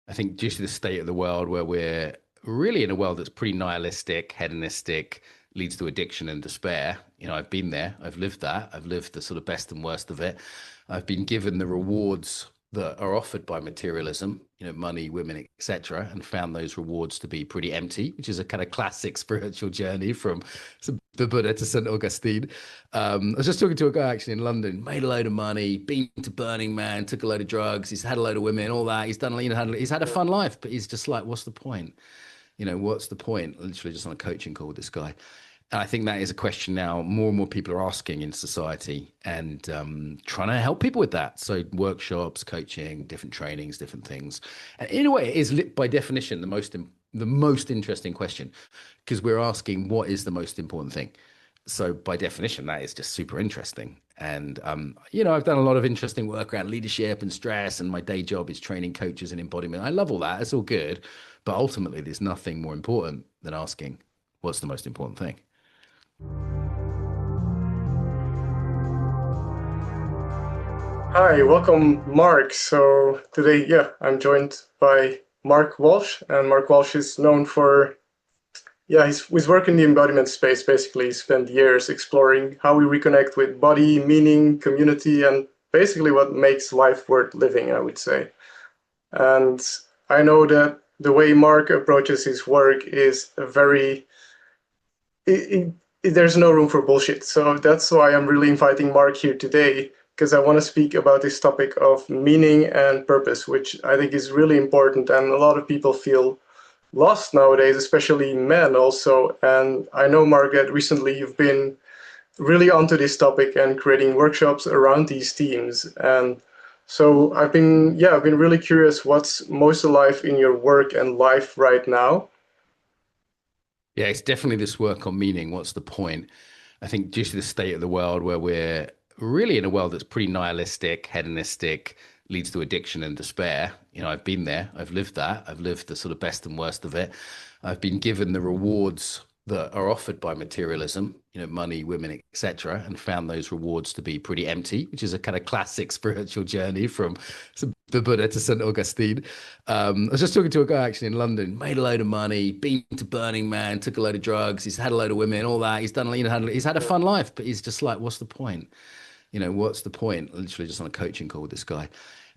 I think due to the state of the world where we're really in a world that's pretty nihilistic, hedonistic, leads to addiction and despair. I've been there, I've lived that, I've lived the sort of best and worst of it. I've been given the rewards that are offered by materialism, money, women, etc., and found those rewards to be pretty empty, which is a kind of classic spiritual journey from the Buddha to St. Augustine. I was just talking to a guy actually in London, made a load of money, been to Burning Man, took a load of drugs, he's had a load of women, all that. He's done, he's had a fun life, but he's just like, what's the point? What's the point? Literally just on a coaching call with this guy. And I think that is a question now more and more people are asking in society and trying to help people with that. So workshops, coaching, different trainings, different things. And in a way, it is by definition the most interesting question because we're asking what is the most important thing. So by definition, that is just super interesting. And, I've done a lot of interesting work around leadership and stress, and my day job is training coaches and embodiment. I love all that. It's all good. But ultimately, there's nothing more important than asking, what's the most important thing? Hi, welcome, Mark. So today, I'm joined by Mark Walsh, and Mark Walsh is known for, he's work in the embodiment space. Basically, he spent years exploring how we reconnect with body, meaning, community, and basically what makes life worth living, I would say. And I know that the way Mark approaches his work is a very it, there's no room for bullshit. So that's why I'm really inviting Mark here today, because I want to speak about this topic of meaning and purpose, which I think is really important. And a lot of people feel lost nowadays, especially men also. And I know, Mark, that recently you've been really onto this topic and creating workshops around these themes. And so I've been really curious what's most alive in your work and life right now. Yeah, it's definitely this work on meaning. What's the point? I think due to the state of the world where we're really in a world that's pretty nihilistic, hedonistic, leads to addiction and despair. I've been there, I've lived that, I've lived the sort of best and worst of it. I've been given the rewards that are offered by materialism, money, women, etc., and found those rewards to be pretty empty, which is a kind of classic spiritual journey from the Buddha to St. Augustine. I was just talking to a guy actually in London, made a load of money, been to Burning Man, took a load of drugs, he's had a load of women, all that. He's done, he's had a fun life, but he's just like, what's the point? What's the point? Literally just on a coaching call with this guy.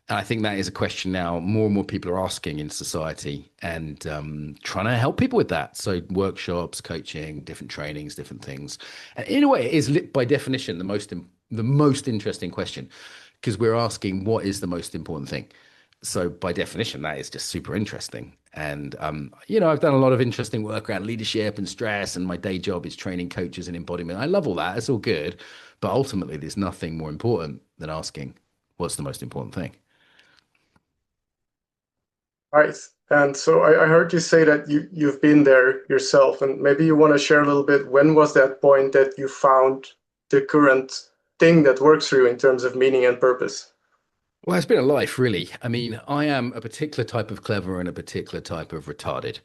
And I think that is a question now more and more people are asking in society and trying to help people with that. So workshops, coaching, different trainings, different things. And in a way, it is by definition the most interesting question because we're asking what is the most important thing. So by definition, that is just super interesting. And, I've done a lot of interesting work around leadership and stress, and my day job is training coaches and embodiment. I love all that. It's all good. But ultimately, there's nothing more important than asking, what's the most important thing? Right. And so I heard you say that you've been there yourself, and maybe you want to share a little bit. When was that point that you found the current thing that works for you in terms of meaning and purpose? Well, it's been a life, really. I mean, I am a particular type of clever and a particular type of retarded.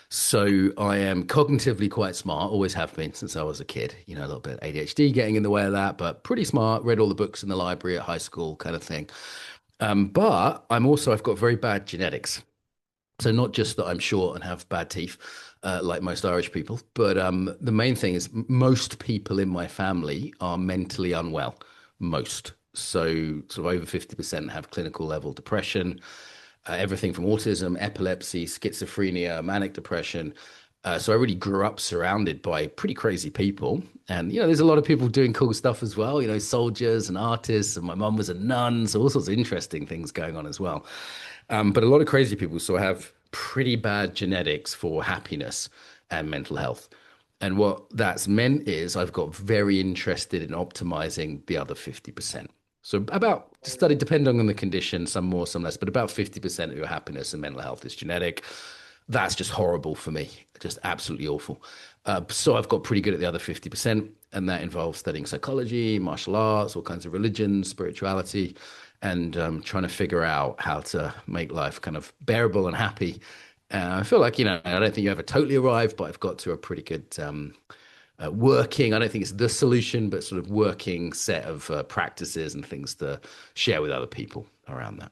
So I am cognitively quite smart, always have been since I was a kid. A little bit ADHD getting in the way of that, but pretty smart, read all the books in the library at high school kind of thing. But I've got very bad genetics. So not just that I'm short and have bad teeth, like most Irish people, but the main thing is most people in my family are mentally unwell. Most. So sort of over 50% have clinical level depression, everything from autism, epilepsy, schizophrenia, manic depression. So I really grew up surrounded by pretty crazy people. And, there's a lot of people doing cool stuff as well, soldiers and artists. And my mum was a nun. So all sorts of interesting things going on as well. But a lot of crazy people. So I have pretty bad genetics for happiness and mental health. And what that's meant is I've got very interested in optimizing the other 50%. So about study, depending on the condition, some more, some less, but about 50% of your happiness and mental health is genetic. That's just horrible for me, just absolutely awful. So I've got pretty good at the other 50%, and that involves studying psychology, martial arts, all kinds of religions, spirituality, and trying to figure out how to make life kind of bearable and happy. I feel like, I don't think you ever totally arrived, but I've got to a pretty good working, I don't think it's the solution, but sort of working set of practices and things to share with other people around that.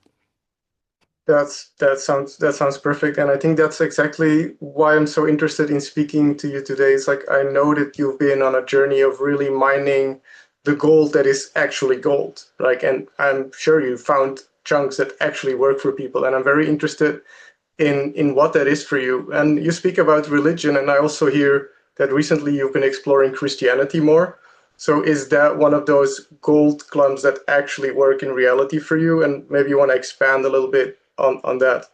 that sounds perfect, and I think that's exactly why I'm so interested in speaking to you today. It's like I know that you've been on a journey of really mining the gold that is actually gold, like, and I'm sure you found chunks that actually work for people, and I'm very interested in what that is for you. And you speak about religion, and I also hear that recently you've been exploring Christianity more. So is that one of those gold clumps that actually work in reality for you? And maybe you want to expand a little bit on that.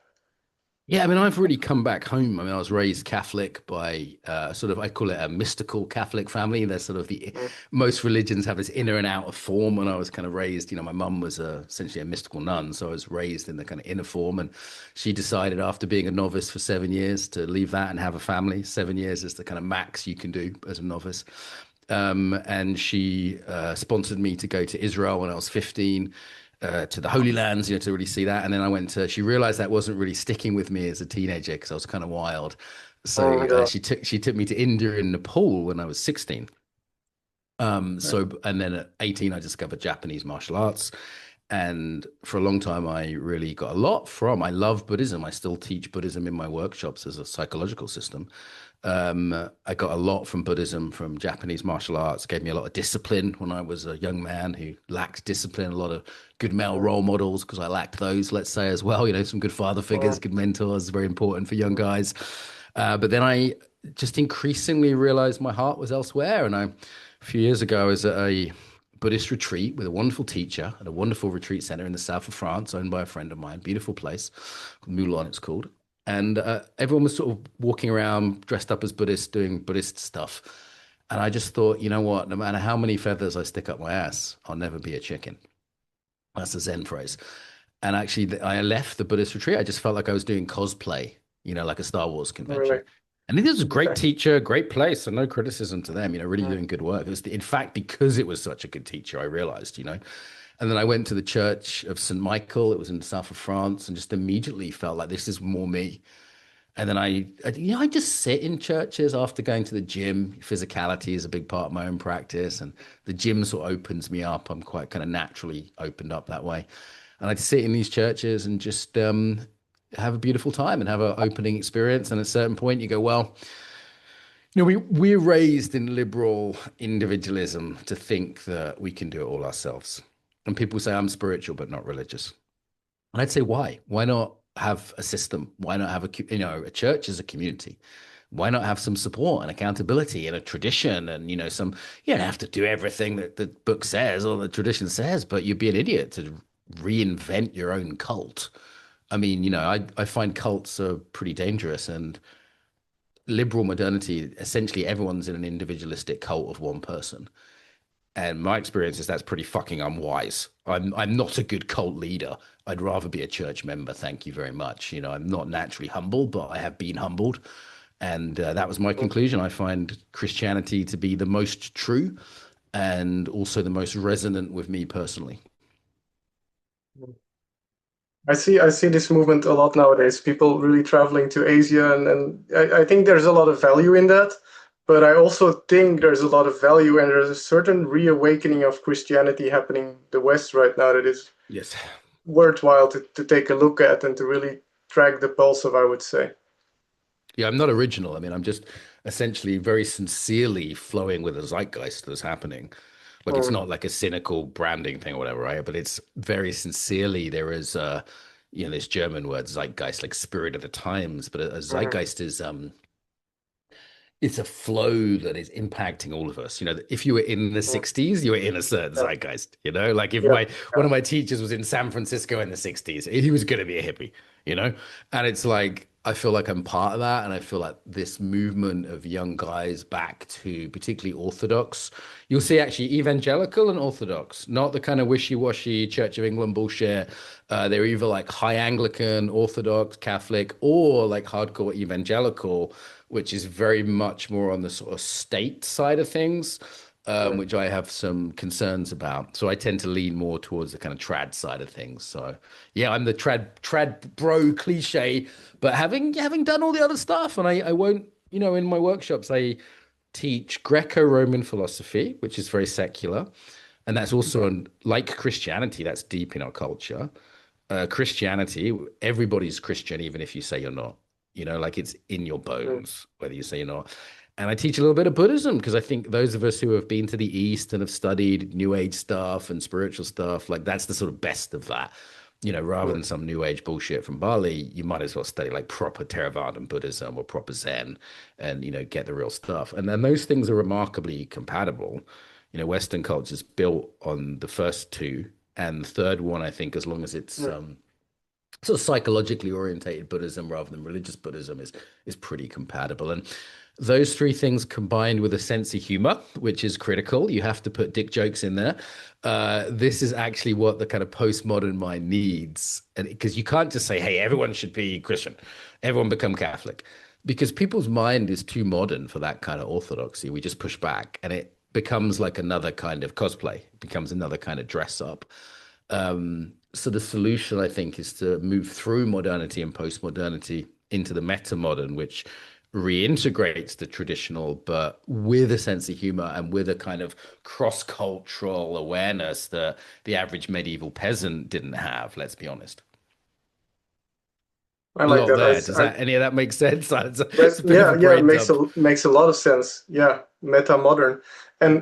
Yeah, I mean, I've really come back home. I mean, I was raised Catholic by sort of, I call it a mystical Catholic family. There's sort of the Mm. most religions have this inner and outer form. And I was kind of raised, my mum was essentially a mystical nun. So I was raised in the kind of inner form. And she decided after being a novice for 7 years to leave that and have a family. 7 years is the kind of max you can do as a novice. And she sponsored me to go to Israel when I was 15, to the Holy Lands, to really see that. And then she realized that wasn't really sticking with me as a teenager because I was kind of wild. Oh So my God. she took me to India and Nepal when I was 16. Right. And then at 18, I discovered Japanese martial arts. And for a long time, I really got a lot I love Buddhism. I still teach Buddhism in my workshops as a psychological system. I got a lot from Buddhism, from Japanese martial arts, gave me a lot of discipline when I was a young man who lacked discipline, a lot of good male Mm, role models because I lacked those, let's say, as well. Some good father mm, figures, good mentors, very important for young mm. guys. But then I just increasingly realized my heart was elsewhere. And a few years ago, I was at a Buddhist retreat with a wonderful teacher at a wonderful retreat center in the south of France, owned by a friend of mine. Beautiful place, Moulin, it's called. And everyone was sort of walking around dressed up as Buddhists, doing Buddhist stuff. And I just thought, you know what? No matter how many feathers I stick up my ass, I'll never be a chicken. That's a Zen phrase. And actually, I left the Buddhist retreat. I just felt like I was doing cosplay, like a Star Wars convention. Really? And this was a great Okay. teacher, great place, so no criticism to them, really Mm, doing good work. It was, in fact, because it was such a good teacher, I realized. And then I went to the Church of St. Michael. It was in the south of France, and just immediately felt like this is more me. And then I just sit in churches after going to the gym. Physicality is a big part of my own practice, and the gym sort of opens me up. I'm quite kind of naturally opened up that way. And I'd sit in these churches and just have a beautiful time and have an opening experience. And at a certain point, you go, well, we're raised in liberal individualism to think that we can do it all ourselves. And people say, I'm spiritual, but not religious. And I'd say, why? Why not have a system? Why not have a church as a community? Why not have some support and accountability and a tradition and, you don't have to do everything that the book says or the tradition says, but you'd be an idiot to reinvent your own cult. I mean, I find cults are pretty dangerous, and liberal modernity, essentially everyone's in an individualistic cult of one person. And my experience is that's pretty fucking unwise. I'm not a good cult leader. I'd rather be a church member. Thank you very much. I'm not naturally humble, but I have been humbled. And that was my mm, conclusion. I find Christianity to be the most true and also the most resonant with me personally. mm. I see this movement a lot nowadays. People really traveling to Asia, and I think there's a lot of value in that. But I also think there's a lot of value, and there's a certain reawakening of Christianity happening in the West right now that is Yes. worthwhile to take a look at and to really track the pulse of, I would say. Yeah, I'm not original. I mean, I'm just essentially very sincerely flowing with the zeitgeist that's happening. Like it's Mm, not like a cynical branding thing or whatever, right? But it's very sincerely there is this German word zeitgeist, like spirit of the times. But a mhm, zeitgeist is it's a flow that is impacting all of us. If you were in the mm. 60s, you were in a certain Yeah, zeitgeist, like if yeah, my one of my teachers was in San Francisco in the 60s, he was going to be a hippie, you know? And it's like I feel like I'm part of that, and I feel like this movement of young guys back to particularly Orthodox. You'll see actually evangelical and Orthodox, not the kind of wishy-washy Church of England bullshit. They're either like high Anglican, Orthodox, Catholic, or like hardcore evangelical, which is very much more on the sort of state side of things, mm, which I have some concerns about. So I tend to lean more towards the kind of trad side of things. So yeah, I'm the trad bro cliche, but having done all the other stuff, and I won't, in my workshops I teach Greco-Roman philosophy, which is very secular, and that's also mhm, like Christianity, that's deep in our culture. Christianity, everybody's Christian, even if you say you're not. Like it's in your Mm. bones, whether you say you're not. And I teach a little bit of Buddhism because I think those of us who have been to the East and have studied New Age stuff and spiritual stuff, like that's the sort of best of that. Rather Mm. than some New Age bullshit from Bali, you might as well study like proper Theravadan Buddhism or proper Zen and, get the real stuff. And then those things are remarkably compatible. Western culture's built on the first two. And the third one, I think, as long as it's Mm. sort of psychologically orientated Buddhism rather than religious Buddhism is pretty compatible. And those three things combined with a sense of humor, which is critical. You have to put dick jokes in there. This is actually what the kind of postmodern mind needs. And because you can't just say, hey, everyone should be Christian, everyone become Catholic. Because people's mind is too modern for that kind of orthodoxy. We just push back and it becomes like another kind of cosplay, it becomes another kind of dress up. So the solution, I think, is to move through modernity and postmodernity into the metamodern, which reintegrates the traditional, but with a sense of humor and with a kind of cross-cultural awareness that the average medieval peasant didn't have, let's be honest. I A like lot that. there. Does that any of that make sense? It's That's, a bit of yeah, a yeah, brain dump. makes a lot of sense. Yeah, meta modern, and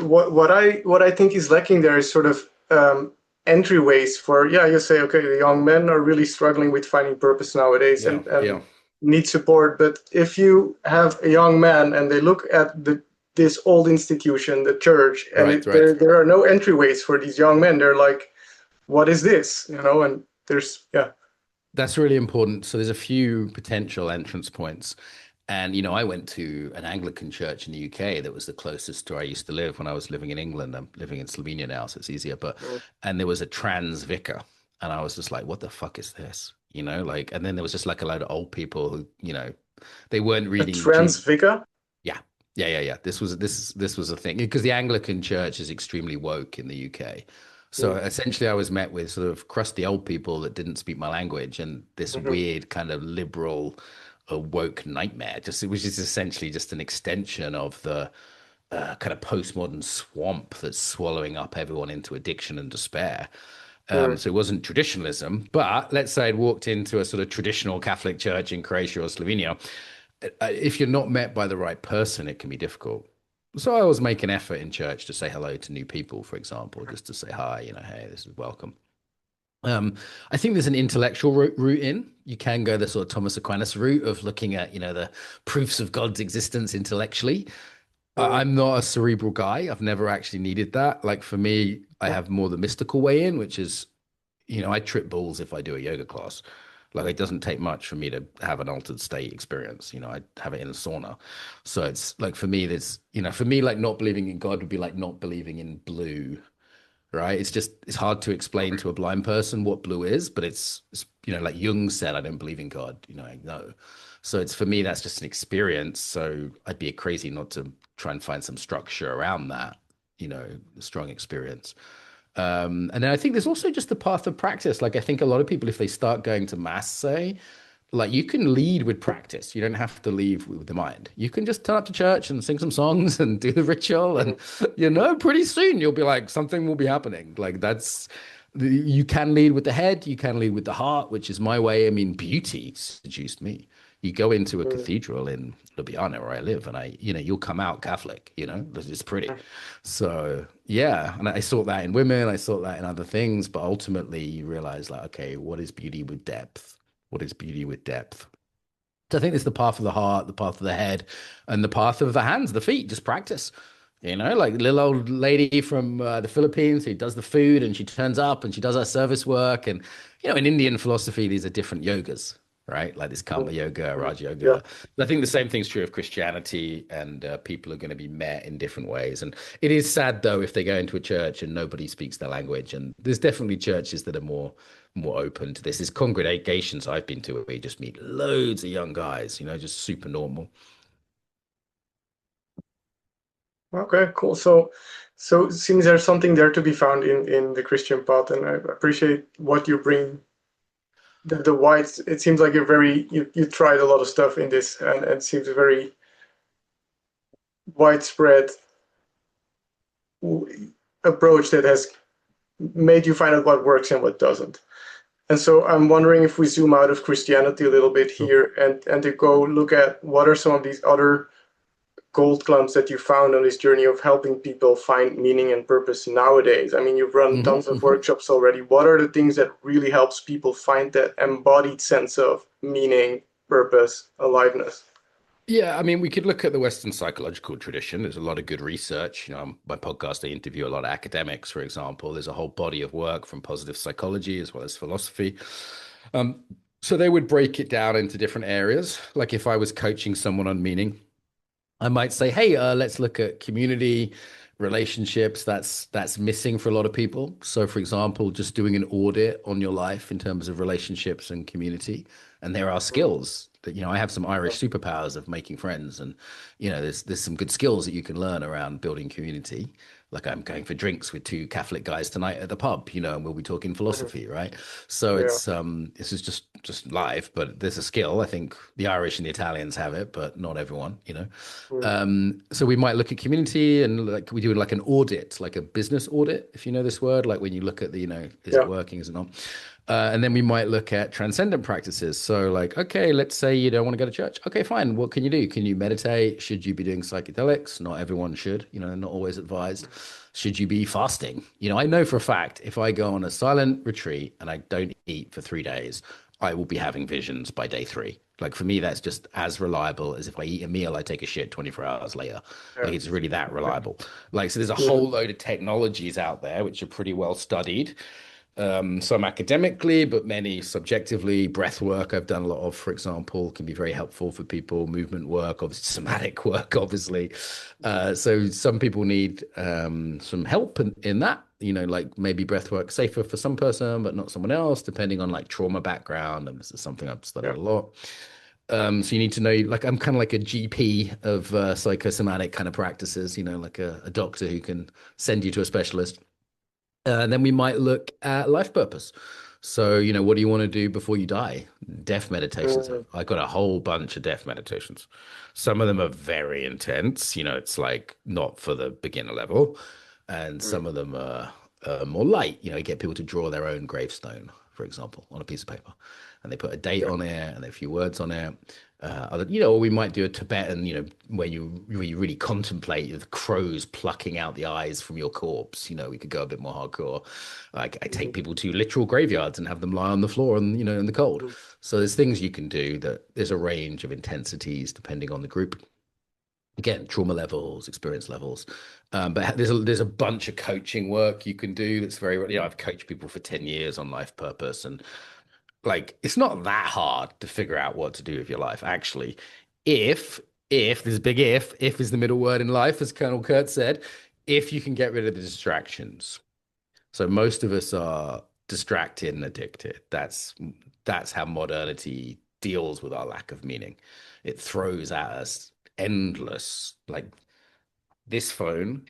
what I think is lacking there is sort of entryways for, yeah, you say, okay, the young men are really struggling with finding purpose nowadays Yeah, and yeah. need support. But if you have a young man and they look at this old institution, the church, and Right, right. there are no entryways for these young men, they're like, what is this? And there's, yeah. That's really important. So there's a few potential entrance points. And, I went to an Anglican church in the UK that was the closest to where I used to live when I was living in England. I'm living in Slovenia now, so it's easier. And there was a trans vicar. And I was just like, what the fuck is this? Like, and then there was just like a load of old people who, they weren't A reading trans G. vicar. Yeah. Yeah, yeah, yeah. This was a thing because the Anglican church is extremely woke in the UK. So Mm. essentially, I was met with sort of crusty old people that didn't speak my language and this Mhm. weird kind of liberal, woke nightmare, just which is essentially just an extension of the kind of postmodern swamp that's swallowing up everyone into addiction and despair. Mm. So it wasn't traditionalism, but let's say I'd walked into a sort of traditional Catholic church in Croatia or Slovenia. If you're not met by the right person, it can be difficult. So I always make an effort in church to say hello to new people, for example, just to say hi, hey, this is welcome. I think there's an intellectual route in. You can go the sort of Thomas Aquinas route of looking at, the proofs of God's existence intellectually. Mm. I'm not a cerebral guy. I've never actually needed that. Like for me, I have more the mystical way in, which is, I trip balls if I do a yoga class. Like it doesn't take much for me to have an altered state experience. I have it in a sauna. So it's like for me, for me, like not believing in God would be like not believing in blue, right? It's hard to explain to a blind person what blue is, but it's like Jung said, I don't believe in God, I know. So it's for me, that's just an experience. So I'd be crazy not to try and find some structure around that, strong experience. And then I think there's also just the path of practice. Like I think a lot of people, if they start going to mass, say, like you can lead with practice. You don't have to leave with the mind. You can just turn up to church and sing some songs and do the ritual, and Mm. pretty soon you'll be like something will be happening. Like you can lead with the head, you can lead with the heart, which is my way. I mean, beauty seduced me. You go into a Mm. cathedral in Ljubljana where I live, and you'll come out Catholic. It's pretty. So yeah, and I sought that in women, I sought that in other things, but ultimately you realize like, okay, what is beauty with depth? What is beauty with depth? So I think it's the path of the heart, the path of the head, and the path of the hands, the feet. Just practice. Like little old lady from the Philippines who does the food and she turns up and she does her service work. And, in Indian philosophy, these are different yogas, right? Like this Karma Mm. yoga, Mm. Raj Yeah. yoga. I think the same thing's true of Christianity, and people are going to be met in different ways. And it is sad, though, if they go into a church and nobody speaks their language. And there's definitely churches that are more open to this. There's congregations I've been to where you just meet loads of young guys, just super normal. Okay, cool. So it seems there's something there to be found in the Christian path, and I appreciate what you bring. The whites. It seems like you tried a lot of stuff in this, and it seems a very widespread approach that has made you find out what works and what doesn't. And so I'm wondering if we zoom out of Christianity a little bit Sure. here and to go look at what are some of these other gold clumps that you found on this journey of helping people find meaning and purpose nowadays. I mean, you've run Hmm. tons of workshops already. What are the things that really helps people find that embodied sense of meaning, purpose, aliveness? Yeah, I mean, we could look at the Western psychological tradition. There's a lot of good research. On my podcast, I interview a lot of academics, for example. There's a whole body of work from positive psychology as well as philosophy. Um, so they would break it down into different areas. Like if I was coaching someone on meaning, I might say, hey, let's look at community relationships. That's missing for a lot of people. So, for example, just doing an audit on your life in terms of relationships and community. And there are Mm, skills that, I have some Irish superpowers of making friends, and there's some good skills that you can learn around building community. Like I'm going for drinks with two Catholic guys tonight at the pub, and we'll be talking mhm. philosophy, right? So Yeah. this is just live, but there's a skill. I think the Irish and the Italians have it, but not everyone. Mm, So we might look at community and like we do like an audit, like a business audit, if you know this word, like when you look at is it yeah. working, is it not? And then we might look at transcendent practices. So like, okay, let's say you don't want to go to church. Okay, fine. What can you do? Can you meditate? Should you be doing psychedelics? Not everyone should, not always advised. Should you be fasting? I know for a fact if I go on a silent retreat and I don't eat for 3 days, I will be having visions by day three. Like for me, that's just as reliable as if I eat a meal, I take a shit 24 hours later. Yeah. Like it's really that reliable. Like, so there's a Mhm. whole load of technologies out there which are pretty well studied. Some academically, but many subjectively. Breath work I've done a lot of, for example, can be very helpful for people. Movement work, obviously, somatic work, obviously. So some people need some help in that. Like maybe breath work safer for some person, but not someone else, depending on like trauma background. And this is something I've studied Yeah. a lot. So you need to know, like, I'm kind of like a GP of psychosomatic kind of practices, like a doctor who can send you to a specialist. And then we might look at life purpose. So, what do you want to do before you die? Death meditations. Mm, I got a whole bunch of death meditations. Some of them are very intense. It's like not for the beginner level. And mm, some of them are more light. You get people to draw their own gravestone, for example, on a piece of paper. And they put a date yeah. on it and a few words on it. Or we might do a Tibetan, where you really contemplate the crows plucking out the eyes from your corpse. We could go a bit more hardcore. Like I take Mhm. people to literal graveyards and have them lie on the floor and in the cold. Mhm. So there's things you can do that there's a range of intensities depending on the group. Again, trauma levels, experience levels. But there's a bunch of coaching work you can do that's very, I've coached people for 10 years on life purpose, and like it's not that hard to figure out what to do with your life, actually. If there's a big if is the middle word in life, as Colonel Kurt said, if you can get rid of the distractions. So most of us are distracted and addicted. That's how modernity deals with our lack of meaning. It throws at us endless, like this phone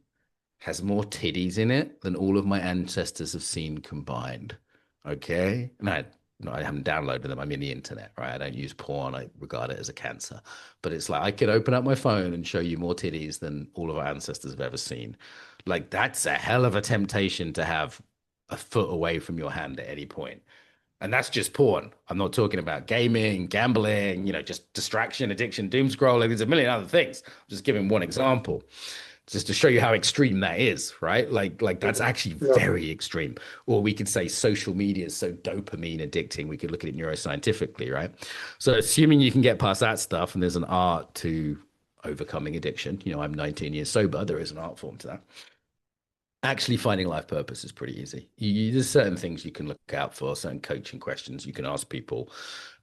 has more titties in it than all of my ancestors have seen combined. Okay. No, I haven't downloaded them. I'm in the internet, right? I don't use porn. I regard it as a cancer. But it's like I could open up my phone and show you more titties than all of our ancestors have ever seen. Like that's a hell of a temptation to have a foot away from your hand at any point. And that's just porn. I'm not talking about gaming, gambling, just distraction, addiction, doom scrolling. There's a million other things. I'm just giving one example just to show you how extreme that is, right? Like that's Mhm. actually Yeah. very extreme. Or we could say social media is so dopamine addicting. We could look at it neuroscientifically, right? So assuming you can get past that stuff, and there's an art to overcoming addiction. I'm 19 years sober. There is an art form to that. Actually, finding life purpose is pretty easy. There's certain things you can look out for, certain coaching questions you can ask people.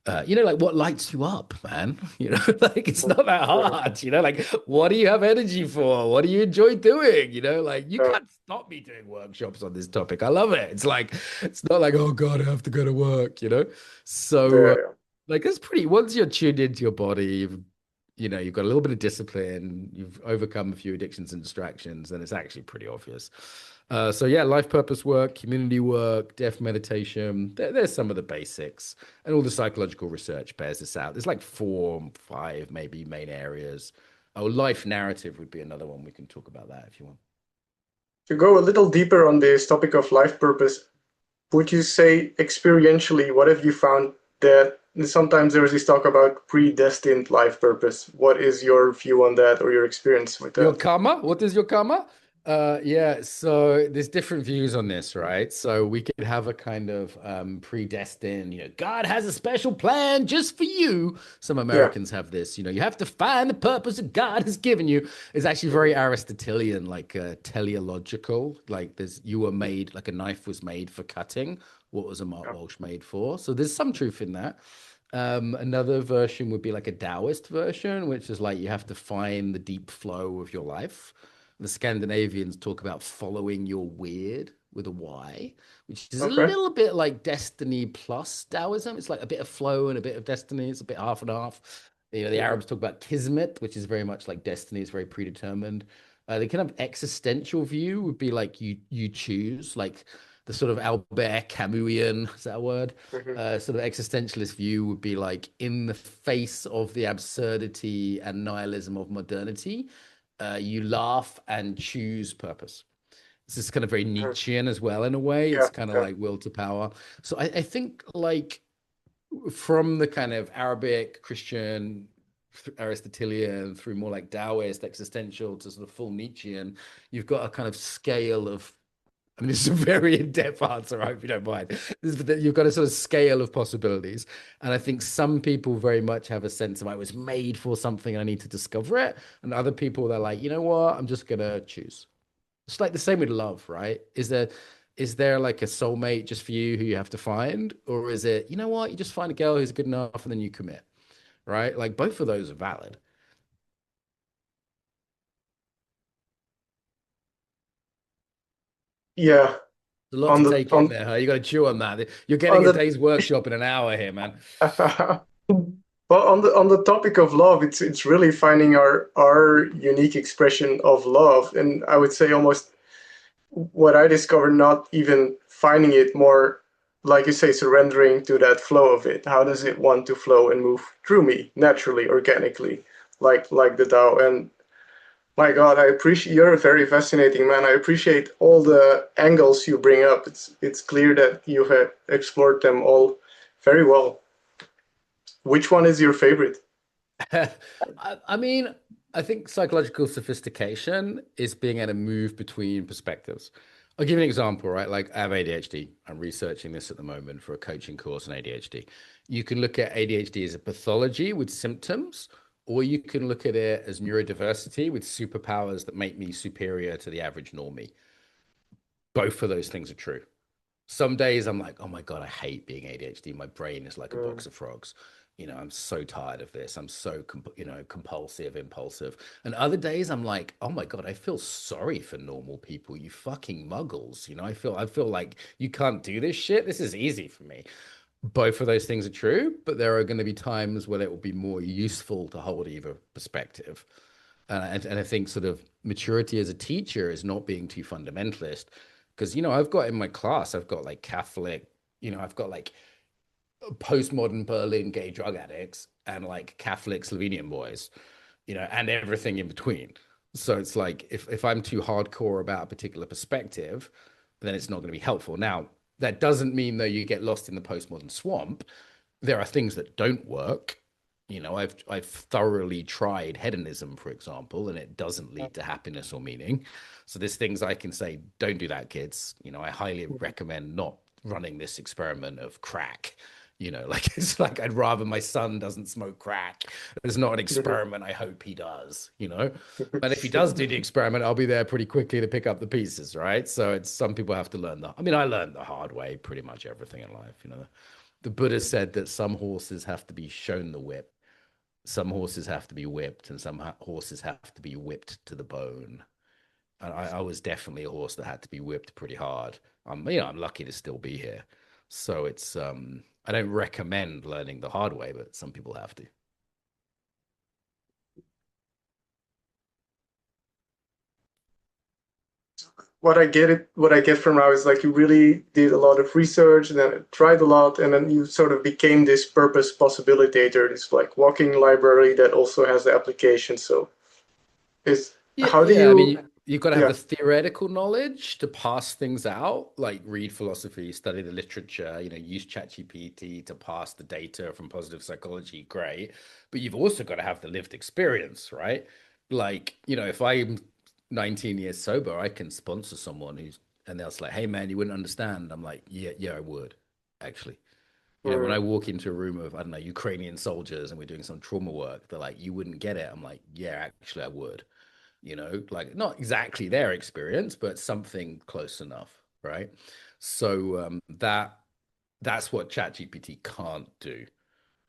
Like what lights you up, man? Like it's Mhm. not that Yeah. hard. Like what do you have energy for? What do you enjoy doing? Like you Yeah. can't stop me doing workshops on this topic. I love it. It's not like, oh God, I have to go to work. So Yeah. like it's pretty, once you're tuned into your body, you've got a little bit of discipline, you've overcome a few addictions and distractions, and it's actually pretty obvious. So yeah, life purpose work, community work, death meditation. There's some of the basics, and all the psychological research bears this out. There's like 4, 5 maybe main areas. Oh, life narrative would be another one. We can talk about that if you want. To go a little deeper on this topic of life purpose, would you say experientially, what have you found that sometimes there's this talk about predestined life purpose? What is your view on that or your experience with Your that? karma? What is your karma? Yeah, so there's different views on this, right? So we could have a kind of predestined, God has a special plan just for you. Some Yeah. Americans have this, you have to find the purpose that God has given you. It's actually very Mhm. Aristotelian, like teleological. Like you were made, like a knife was made for cutting. What was a Mark Yeah. Walsh made for? So there's some truth in that. Another version would be like a Taoist version, which is like you have to find the deep flow of your life. The Scandinavians talk about following your weird with a Y, which is a Okay. little bit like destiny plus Taoism. It's like a bit of flow and a bit of destiny. It's a bit half and half. The Mhm. Arabs talk about kismet, which is very much like destiny. It's very predetermined. The kind of existential view would be like you choose, like the sort of Albert Camusian, is that a word? Mhm. Sort of existentialist view would be like in the face of the absurdity and nihilism of modernity, you laugh and choose purpose. This is kind of very Mhm. Nietzschean as well in a way. It's Yeah. kind of Yeah. like will to power. So I think like from the kind of Arabic Christian Aristotelian through more like Taoist existential to sort of full Nietzschean, you've got a kind of scale of I mean, this is a very in-depth answer. I hope you don't mind. You've got a sort of scale of possibilities. And I think some people very much have a sense of I was made for something, I need to discover it. And other people, they're like, you know what? I'm just gonna choose. It's like the same with love, right? Is there like a soulmate just for you who you have to find? Or is it, you know what, you just find a girl who's good enough and then you commit, right? Like both of those are valid. Yeah. There's a lot On to the take in there, huh? You got to chew on that. You're on getting a the day's workshop in an hour here, man. well, on the topic of love, it's really finding our unique expression of love, and I would say almost what I discovered, not even finding it, more like you say, surrendering to that flow of it. How does it want to flow and move through me naturally, organically, like the Tao? And my God, I appreciate you're a very fascinating man. I appreciate all the angles you bring up. It's clear that you have explored them all very well. Which one is your favorite? I mean, I think psychological sophistication is being able to move between perspectives. I'll give you an example, right? Like I have ADHD. I'm researching this at the moment for a coaching course on ADHD. You can look at ADHD as a pathology with symptoms, or you can look at it as neurodiversity with superpowers that make me superior to the average normie. Both of those things are true. Some days I'm like, oh my God, I hate being ADHD. My brain is like a Mm, box of frogs. I'm so tired of this. I'm so, compulsive, impulsive. And other days I'm like, oh my God, I feel sorry for normal people. You fucking muggles. I feel like you can't do this shit. This is easy for me. Both of those things are true, but there are going to be times when it will be more useful to hold either perspective. And I think sort of maturity as a teacher is not being too fundamentalist because I've got in my class I've got like Catholic, I've got like postmodern Berlin gay drug addicts and like Catholic Slovenian boys, and everything in between. So it's like if I'm too hardcore about a particular perspective, then it's not going to be helpful. Now, that doesn't mean though you get lost in the postmodern swamp. There are things that don't work. I've thoroughly tried hedonism, for example, and it doesn't lead to happiness or meaning. So there's things I can say, don't do that, kids. I highly recommend not running this experiment of crack. Like it's like I'd rather my son doesn't smoke crack. It's not an mhm. experiment. I hope he does. But if he does do the experiment, I'll be there pretty quickly to pick up the pieces, right? So it's some people have to learn I mean, I learned the hard way pretty much everything in life. The Buddha said that some horses have to be shown the whip, some horses have to be whipped, and some horses have to be whipped to the bone. And I was definitely a horse that had to be whipped pretty hard. I'm lucky to still be here. So I don't recommend learning the hard way, but some people have to. What I get from now is like you really did a lot of research and then tried a lot, and then you sort of became this purpose possibilitator, this like walking library that also has the application. So is Yeah, how do yeah. I mean, you? you've got to have the Yeah. theoretical knowledge to pass things out, like read philosophy, study the literature, use ChatGPT to pass the data from positive psychology, great. But you've also got to have the lived experience, right? Like, if I'm 19 years sober, I can sponsor someone and they'll say, like, hey man, you wouldn't understand. I'm like, yeah, yeah, I would, actually. When I Mm, walk into a room of, I don't know, Ukrainian soldiers and we're doing some trauma work, they're like, you wouldn't get it. I'm like, yeah, actually, I would, like not exactly their experience, but something close enough, right? So that's what ChatGPT can't do,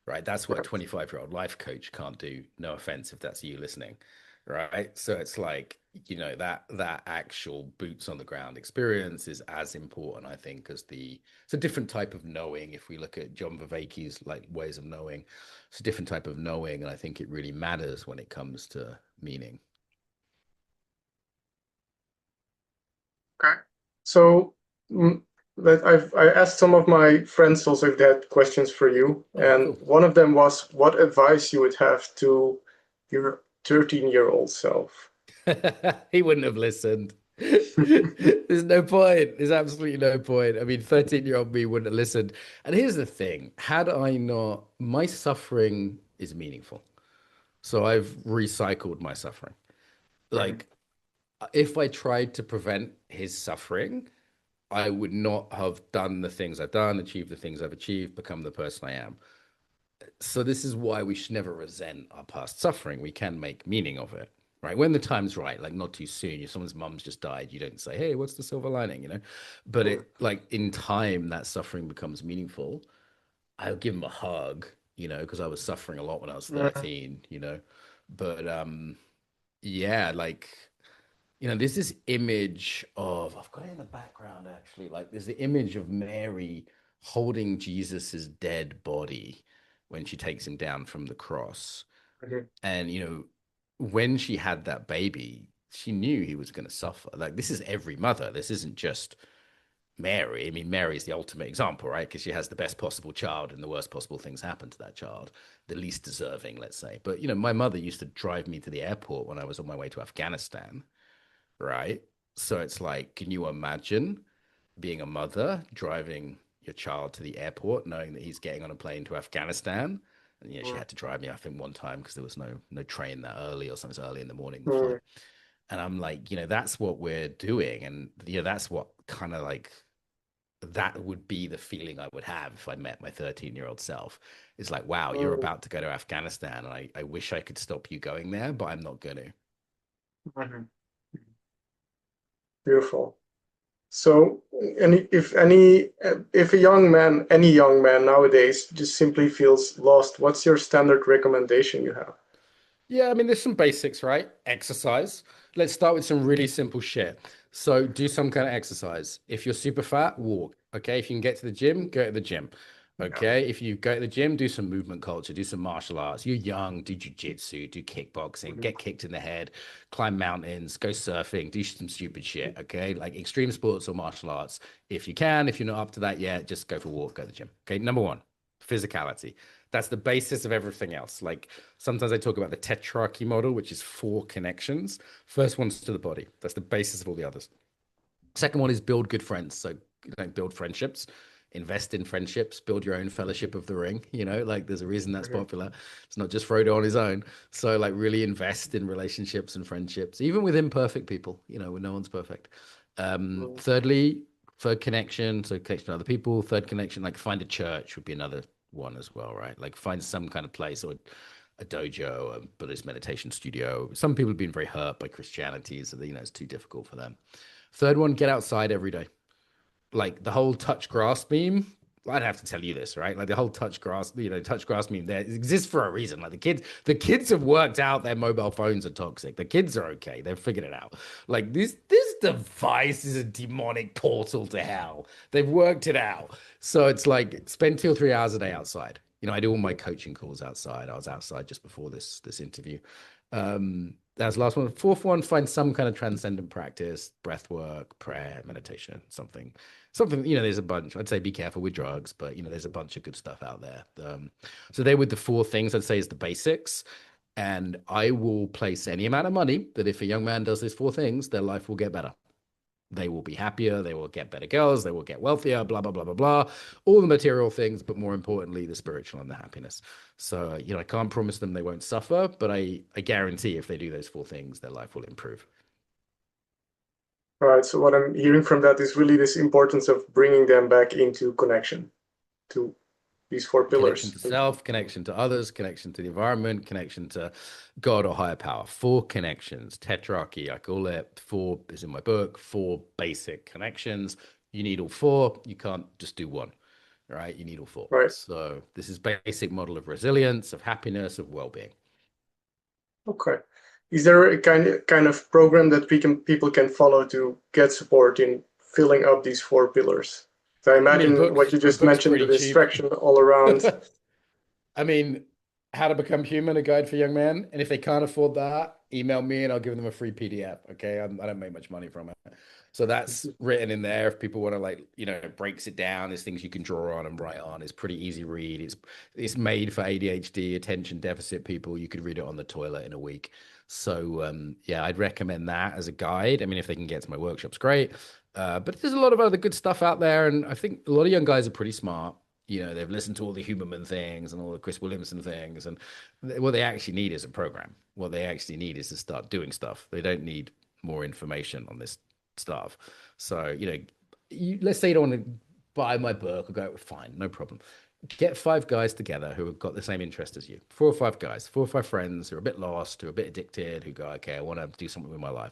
right? That's what a right. 25-year-old life coach can't do. No offense if that's you listening, right? So it's like, that actual boots on the ground experience is as important, I think, as it's a different type of knowing. If we look at John Vervaeke's like ways of knowing, it's a different type of knowing, and I think it really matters when it comes to meaning. Okay. So mm, I asked some of my friends also if they had questions for you, Oh, and cool. one of them was what advice you would have to your 13-year-old self. He wouldn't have listened. There's no point. There's absolutely no point. I mean, 13-year-old me wouldn't have listened. And here's the thing, had I not, my suffering is meaningful. So I've recycled my suffering. Mhm. Like, if I tried to prevent his suffering, I would not have done the things I've done, achieved the things I've achieved, become the person I am. So this is why we should never resent our past suffering. We can make meaning of it, right? When the time's right, like not too soon. If someone's mum's just died, you don't say, "Hey, what's the silver lining?" But Mm, it like in time that suffering becomes meaningful. I'll give him a hug, because I was suffering a lot when I was mhm, 13. But yeah, like there's this image of, I've got it in the background actually, like there's the image of Mary holding Jesus's dead body when she takes him down from the cross. mhm, And, when she had that baby, she knew he was going to suffer. Like, this is every mother. This isn't just Mary. I mean, Mary is the ultimate example, right? Because she has the best possible child and the worst possible things happen to that child, the least deserving, let's say. But, my mother used to drive me to the airport when I was on my way to Afghanistan, right? So it's like, can you imagine being a mother driving your child to the airport, knowing that he's getting on a plane to Afghanistan? And she mm, had to drive me, I think, one time because there was no train that early or something early in the morning, the flight. mm, And I'm like, that's what we're doing. And that's what kind of like that would be the feeling I would have if I met my 13-year-old self. It's like, wow, you're mm, about to go to Afghanistan. And I wish I could stop you going there, but I'm not going to. mhm. Beautiful. So, if a young man, any young man nowadays, just simply feels lost, what's your standard recommendation you have? Yeah, I mean, there's some basics, right? Exercise. Let's start with some really simple shit. So, do some kind of exercise. If you're super fat, walk. Okay. If you can get to the gym, go to the gym. Yeah. Okay. If you go to the gym, do some movement culture, do some martial arts. You're young, do jujitsu, do kickboxing, Mhm, get kicked in the head, climb mountains, go surfing, do some stupid shit. Okay. Like extreme sports or martial arts. If you can, if you're not up to that yet, just go for a walk, go to the gym. Okay. Number one, physicality. That's the basis of everything else. Like, sometimes I talk about the tetrarchy model, which is four connections. First one's to the body. That's the basis of all the others. Second one is build good friends. So, build friendships, invest in friendships, build your own fellowship of the ring. Like there's a reason that's mhm, popular. It's not just Frodo on his own. So, like, really invest in relationships and friendships, even with imperfect people, when no one's perfect. mm, Thirdly, third connection. So, connection to other people. Third connection, like find a church would be another one as well, right? Like find some kind of place or a dojo, a Buddhist meditation studio. Some people have been very hurt by Christianity, so it's too difficult for them. Third one, get outside every day. Like the whole touch grass meme. I'd have to tell you this, right? Like the whole touch grass meme there exists for a reason. Like the kids have worked out their mobile phones are toxic. The kids are okay. They've figured it out. Like this device is a demonic portal to hell. They've worked it out. So it's like spend 2 or 3 hours a day outside. I do all my coaching calls outside. I was outside just before this interview. That's the last one. Fourth one, find some kind of transcendent practice, breath work, prayer, meditation, something. There's a bunch. I'd say be careful with drugs, but there's a bunch of good stuff out there. So they were the four things I'd say is the basics. And I will place any amount of money that if a young man does these four things, their life will get better. They will be happier, they will get better girls, they will get wealthier, blah, blah, blah, blah, blah. All the material things, but more importantly, the spiritual and the happiness. So, I can't promise them they won't suffer, but I guarantee if they do those four things, their life will improve. All right. So what I'm hearing from that is really this importance of bringing them back into connection to these four Connection pillars. to self, connection to others, connection to the environment, connection to God or higher power. Four connections, tetrarchy, I call it. Four is in my book, four basic connections. You need all four. You can't just do one, right? You need all four. Right. So this is basic model of resilience, of happiness, of well-being. Okay. Is there a kind of program that people can follow to get support in filling up these four pillars? So I I mean, imagine what you a just book's mentioned, the pretty cheap. distraction all around. I mean, How to Become Human, a guide for young men. And if they can't afford that, email me and I'll give them a free PDF. Okay. I don't make much money from it. So that's written in there. If people want to it breaks it down. There's things you can draw on and write on. It's pretty easy read. It's made for ADHD, attention deficit people. You could read it on the toilet in a week. So yeah, I'd recommend that as a guide. I mean, if they can get to my workshops, great. But there's a lot of other good stuff out there. And I think a lot of young guys are pretty smart. They've listened to all the Huberman things and all the Chris Williamson things, and what they actually need is a program. What they actually need is to start doing stuff. They don't need more information on this stuff. So, let's say you don't want to buy my book or go, fine, no problem. Get five guys together who have got the same interest as you. Four or five guys, four or five friends who are a bit lost, who are a bit addicted, who go, okay, I want to do something with my life.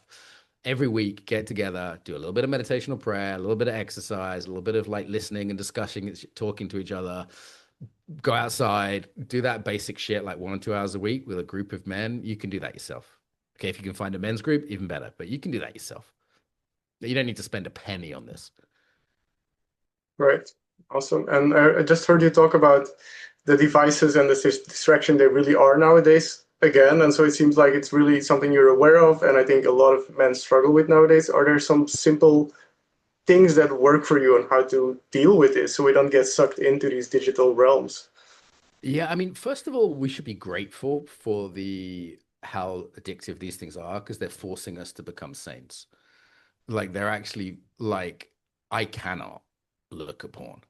Every week, get together, do a little bit of meditation or prayer, a little bit of exercise, a little bit of listening and discussing, talking to each other. Go outside, do that basic shit like 1 or 2 hours a week with a group of men. You can do that yourself. Okay, if you can find a men's group, even better, but you can do that yourself. You don't need to spend a penny on this. Right. Awesome. And I just heard you talk about the devices and the distraction they really are nowadays again. And so it seems like it's really something you're aware of. And I think a lot of men struggle with nowadays. Are there some simple things that work for you on how to deal with this so we don't get sucked into these digital realms? Yeah, I mean, first of all, we should be grateful for the how addictive these things are because they're forcing us to become saints. They're actually I cannot look at porn.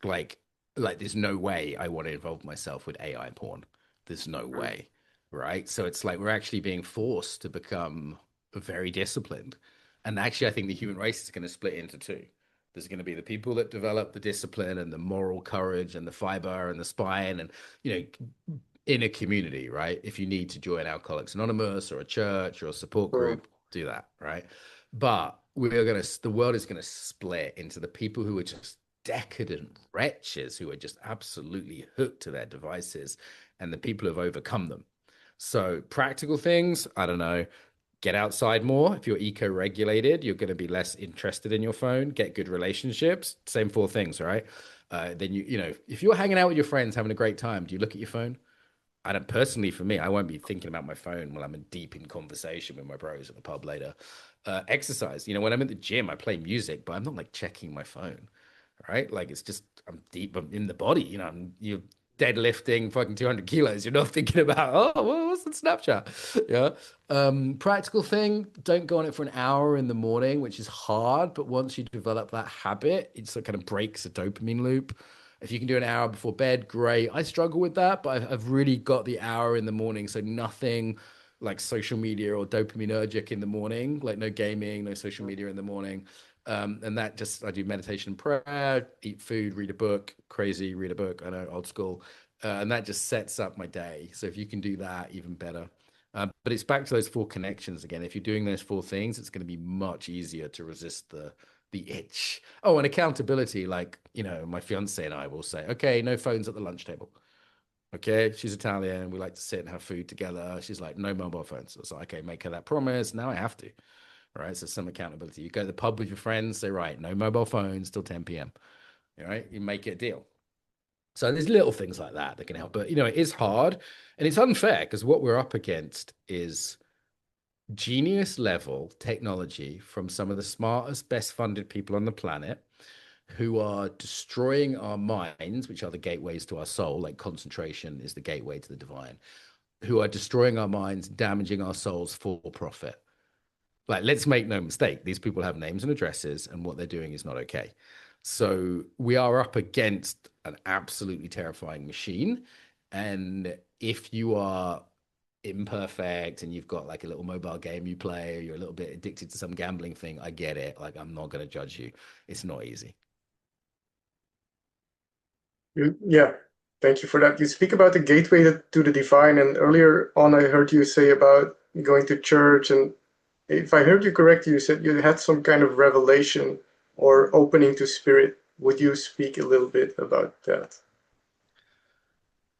Like, there's no way I want to involve myself with AI porn. There's no way, right? So it's like we're actually being forced to become very disciplined. And actually, I think the human race is going to split into two. There's going to be the people that develop the discipline and the moral courage and the fiber and the spine and, in a community, right? If you need to join Alcoholics Anonymous or a church or a support Mm. group, do that, right? But the world is going to split into the people who are just decadent wretches who are just absolutely hooked to their devices and the people who've overcome them. So, practical things, I don't know, get outside more. If you're eco-regulated, you're going to be less interested in your phone, get good relationships, same four things, right? Then if you're hanging out with your friends, having a great time, do you look at your phone? I don't personally, for me, I won't be thinking about my phone while I'm in deep in conversation with my bros at the pub later. Exercise, when I'm at the gym, I play music, but I'm not checking my phone, right? It's just I'm in the body, you're deadlifting fucking 200 kilos. You're not thinking about, oh, well, what's the Snapchat? Yeah. Practical thing, don't go on it for an hour in the morning, which is hard, but once you develop that habit, it sort of kind of breaks a dopamine loop. If you can do an hour before bed, great. I struggle with that, but I've really got the hour in the morning. So nothing like social media or dopaminergic in the morning, like no gaming, no social media in the morning. And that just, I do meditation and prayer, eat food, read a book, crazy, read a book. I know, old school. And that just sets up my day. So if you can do that, even better. But it's back to those four connections again. If you're doing those four things, it's going to be much easier to resist the itch. Oh, and accountability. My fiance and I will say, okay, no phones at the lunch table. Okay, she's Italian. We like to sit and have food together. She's like, no mobile phones. So, okay, make her that promise. Now I have to. All right, so some accountability. You go to the pub with your friends, say, right, no mobile phones till 10 p.m. All right, you make it a deal. So there's little things like that that can help. But, it is hard and it's unfair because what we're up against is genius level technology from some of the smartest, best funded people on the planet who are destroying our minds, which are the gateways to our soul. Like concentration is the gateway to the divine. who are destroying our minds, damaging our souls for profit. Like, let's make no mistake, these people have names and addresses, and what they're doing is not okay. So we are up against an absolutely terrifying machine. And if you are imperfect and you've got like a little mobile game you play, or you're a little bit addicted to some gambling thing, I get it. Like, I'm not going to judge you. It's not easy. Yeah, thank you for that. You speak about the gateway to the divine, and earlier on, I heard you say about going to church. And if I heard you correctly, you said you had some kind of revelation or opening to spirit. Would you speak a little bit about that?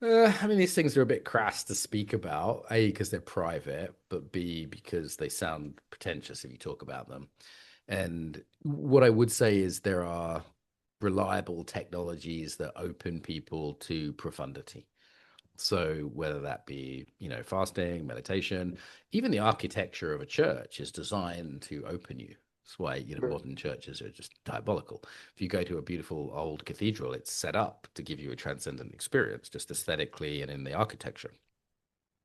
I mean, these things are a bit crass to speak about, A, because they're private, but B, because they sound pretentious if you talk about them. And what I would say is there are reliable technologies that open people to profundity. So whether that be, fasting, meditation, even the architecture of a church is designed to open you. That's why, Mm. modern churches are just diabolical. If you go to a beautiful old cathedral, it's set up to give you a transcendent experience, just aesthetically and in the architecture.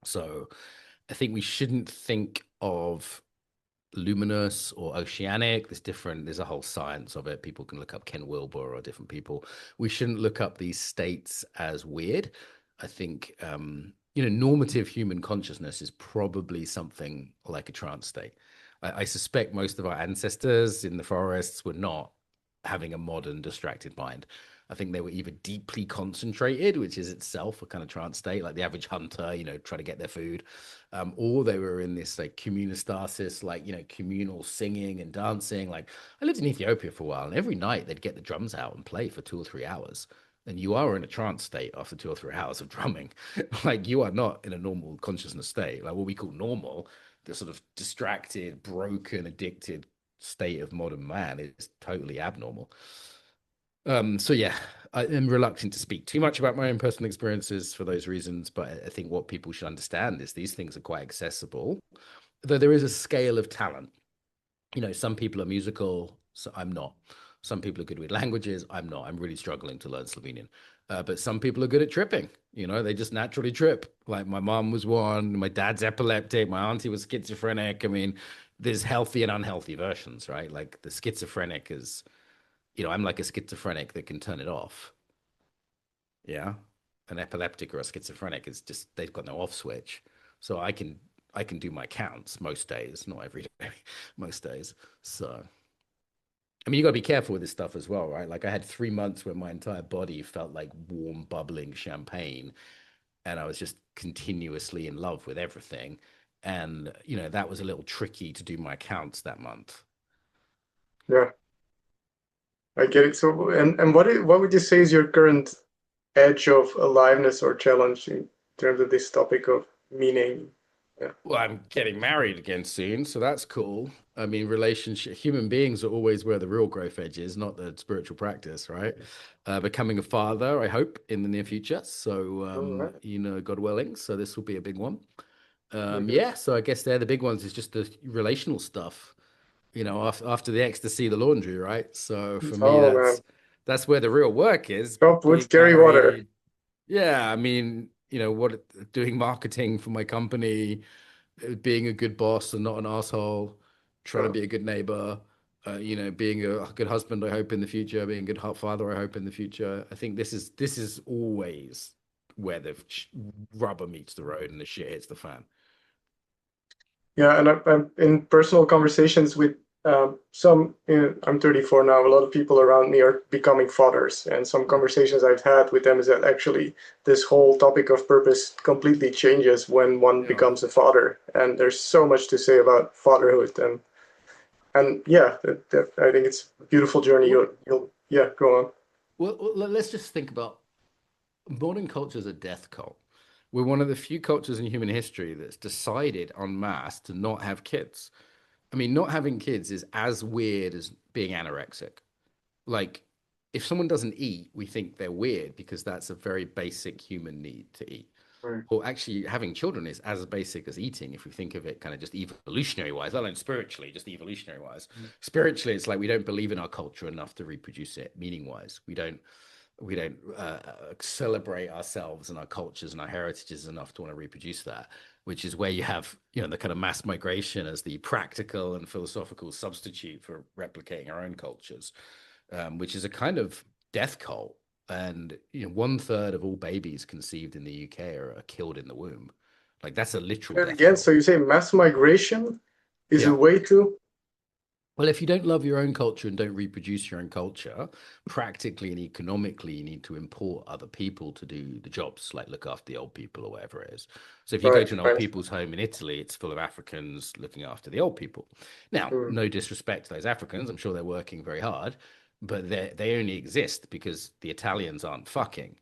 So I think we shouldn't think of luminous or oceanic. There's a whole science of it. People can look up Ken Wilber or different people. We shouldn't look up these states as weird. I think normative human consciousness is probably something like a trance state. I suspect most of our ancestors in the forests were not having a modern distracted mind. I think they were either deeply concentrated, which is itself a kind of trance state, like the average hunter, try to get their food, or they were in this like communistasis, like communal singing and dancing. Like, I lived in Ethiopia for a while, and every night they'd get the drums out and play for 2 or 3 hours. And you are in a trance state after 2 or 3 hours of drumming. Like, you are not in a normal consciousness state, like what we call normal. The sort of distracted, broken, addicted state of modern man is totally abnormal. So yeah, I am reluctant to speak too much about my own personal experiences for those reasons, but I think what people should understand is these things are quite accessible, though there is a scale of talent. Some people are musical, so I'm not. Some people are good with languages, I'm not. I'm really struggling to learn Slovenian. But some people are good at tripping. They just naturally trip. Like, my mom was one, my dad's epileptic, my auntie was schizophrenic. I mean, there's healthy and unhealthy versions, right? Like, the schizophrenic is, I'm like a schizophrenic that can turn it off. Yeah. An epileptic or a schizophrenic is just, they've got no off switch. So I can do my counts most days, not every day, most days. So I mean, you got to be careful with this stuff as well, right? Like, I had 3 months where my entire body felt like warm, bubbling champagne, and I was just continuously in love with everything. And that was a little tricky to do my counts that month. Yeah, I get it. So, and what would you say is your current edge of aliveness or challenge in terms of this topic of meaning? Yeah. Well, I'm getting married again soon, so that's cool. I mean, relationship, human beings are always where the real growth edge is, not the spiritual practice, right? Becoming a father, I hope, in the near future. So, All right. God willing. So this will be a big one. Mhm. Yeah, so I guess they're the big ones, is just the relational stuff, after the ecstasy, the laundry, right? So for me, Oh man, that's where the real work is, stop being would carry water. married. Yeah, I mean, doing marketing for my company, being a good boss and not an asshole, trying to Yeah. be a good neighbor, being a good husband, I hope in the future, being a good father, I hope in the future. I think this is always where the rubber meets the road and the shit hits the fan. Yeah, and I'm in personal conversations with I'm 34 now. A lot of people around me are becoming fathers, and some Hmm. conversations I've had with them is that actually this whole topic of purpose completely changes when one Yeah. becomes a father. And there's so much to say about fatherhood, and yeah, I think it's a beautiful journey. Well, You'll yeah, go on. let's just think about modern culture as a death cult. We're one of the few cultures in human history that's decided en masse to not have kids. I mean, not having kids is as weird as being anorexic. Like, if someone doesn't eat, we think they're weird because that's a very basic human need to eat. Right. Well, actually, having children is as basic as eating if we think of it kind of just evolutionary wise, not only spiritually, just evolutionary wise. Spiritually, it's like we don't believe in our culture enough to reproduce it meaning wise. We don't. celebrate ourselves and our cultures and our heritages enough to want to reproduce that, which is where you have, the kind of mass migration as the practical and philosophical substitute for replicating our own cultures, which is a kind of death cult. And 1/3 of all babies conceived in the UK are killed in the womb. Like that's a literal And death again, cult. so you say mass migration is a Yeah. way to, Well, if you don't love your own culture and don't reproduce your own culture, practically and economically, you need to import other people to do the jobs, like look after the old people or whatever it is. So if you go right, to an old right. people's home in Italy, it's full of Africans looking after the old people. Now, Mm, no disrespect to those Africans, I'm sure they're working very hard, but they only exist because the Italians aren't fucking.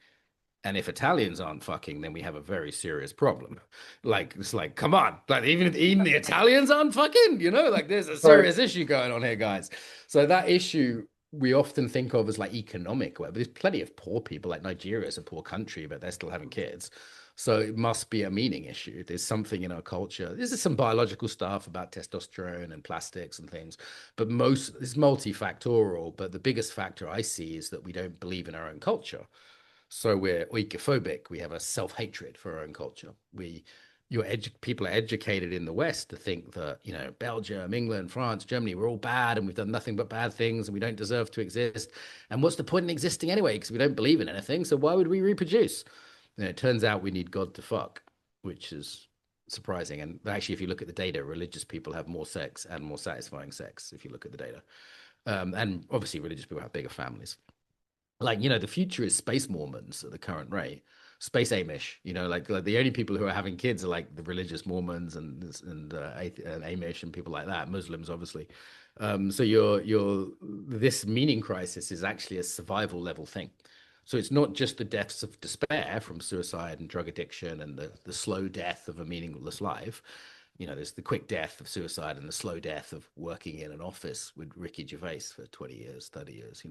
And if Italians aren't fucking, then we have a very serious problem. Like, it's like, come on, like even the Italians aren't fucking, like there's a right. serious issue going on here, guys. So that issue we often think of as like economic, but there's plenty of poor people. Like Nigeria is a poor country, but they're still having kids. So it must be a meaning issue. There's something in our culture. This is some biological stuff about testosterone and plastics and things, but most it's multifactorial. But the biggest factor I see is that we don't believe in our own culture. So we're oikophobic. We have a self-hatred for our own culture. People are educated in the West to think that, Belgium, England, France, Germany, we're all bad and we've done nothing but bad things and we don't deserve to exist. And what's the point in existing anyway? Because we don't believe in anything. So why would we reproduce? And it turns out we need God to fuck, which is surprising. And actually, if you look at the data, religious people have more sex and more satisfying sex, if you look at the data. And obviously, religious people have bigger families. Like, the future is space Mormons at the current rate, space Amish. Like the only people who are having kids are like the religious Mormons and Amish and people like that, Muslims obviously. So you're this meaning crisis is actually a survival level thing. So it's not just the deaths of despair from suicide and drug addiction and the slow death of a meaningless life. There's the quick death of suicide and the slow death of working in an office with Ricky Gervais for 20 years, 30 years,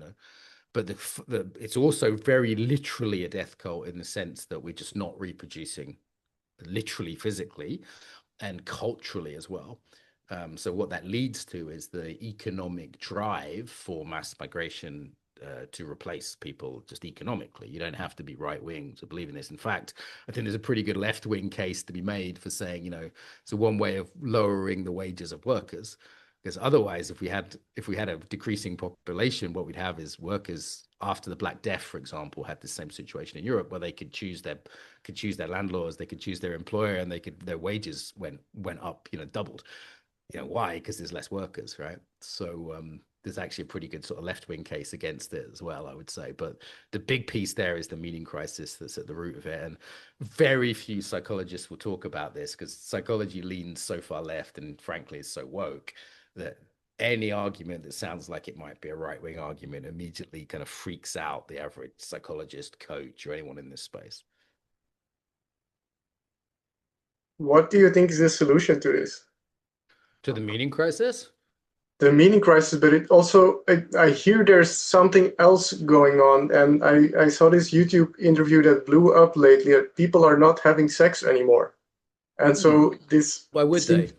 but it's also very literally a death cult in the sense that we're just not reproducing literally physically and culturally as well. So what that leads to is the economic drive for mass migration to replace people just economically. You don't have to be right wing to believe in this. In fact, I think there's a pretty good left wing case to be made for saying, it's one way of lowering the wages of workers. Because otherwise, if we had a decreasing population, what we'd have is workers after the Black Death, for example, had the same situation in Europe where they could choose their landlords, they could choose their employer, and their wages went up, doubled. Why? Because there's less workers, right? So there's actually a pretty good sort of left-wing case against it as well, I would say. But the big piece there is the meaning crisis that's at the root of it. And very few psychologists will talk about this because psychology leans so far left and frankly is so woke that any argument that sounds like it might be a right-wing argument immediately kind of freaks out the average psychologist, coach, or anyone in this space. What do you think is the solution to this? To the meaning crisis? The meaning crisis, but it also, I hear there's something else going on. And I saw this YouTube interview that blew up lately that people are not having sex anymore. And Hmm. so this Why would seems,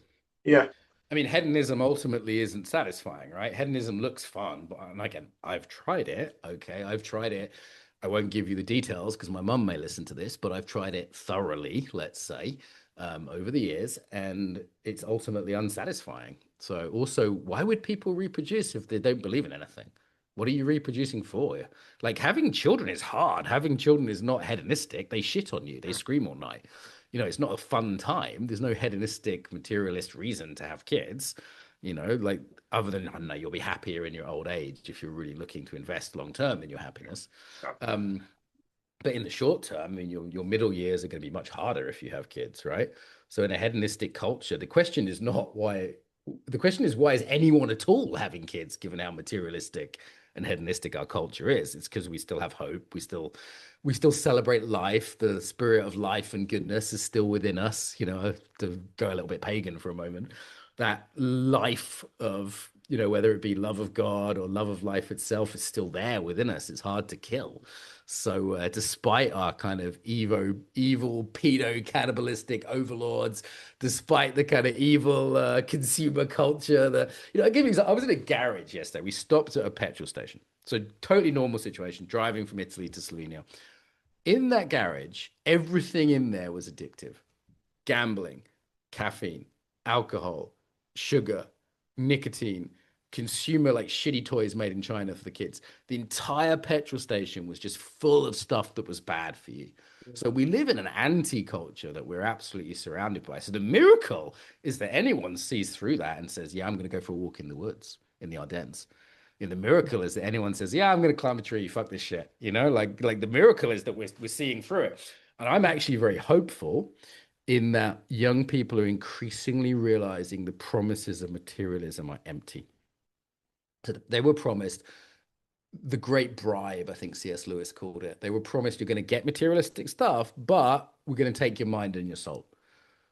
they? yeah, I mean, hedonism ultimately isn't satisfying, right? Hedonism looks fun, but and again, I've tried it. Okay, I've tried it. I won't give you the details because my mum may listen to this, but I've tried it thoroughly, let's say, over the years, and it's ultimately unsatisfying. So, also, why would people reproduce if they don't believe in anything? What are you reproducing for? Like having children is hard. Having children is not hedonistic. They shit on you. They scream all night. It's not a fun time. There's no hedonistic, materialist reason to have kids, like other than, I don't know, you'll be happier in your old age if you're really looking to invest long term in your happiness. Um, but in the short term, I mean, your middle years are going to be much harder if you have kids, right? So in a hedonistic culture, the question is not why. The question is why is anyone at all having kids, given how materialistic and hedonistic our culture is? It's because we still have hope. We still celebrate life. The spirit of life and goodness is still within us. To go a little bit pagan for a moment, that life of whether it be love of God or love of life itself is still there within us. It's hard to kill. So, despite our kind of evil, pedo, cannibalistic overlords, despite the kind of evil consumer culture, I give you. I was in a garage yesterday. We stopped at a petrol station. So totally normal situation, driving from Italy to Slovenia. In that garage, everything in there was addictive. Gambling, caffeine, alcohol, sugar, nicotine, consumer like shitty toys made in China for the kids. The entire petrol station was just full of stuff that was bad for you. So we live in an anti-culture that we're absolutely surrounded by. So the miracle is that anyone sees through that and says, "Yeah, I'm going to go for a walk in the woods in the Ardennes." The miracle is that anyone says, "Yeah, I'm going to climb a tree. Fuck this shit." Like the miracle is that we're seeing through it. And I'm actually very hopeful in that young people are increasingly realizing the promises of materialism are empty. So they were promised the great bribe, I think C.S. Lewis called it. They were promised you're going to get materialistic stuff, but we're going to take your mind and your soul.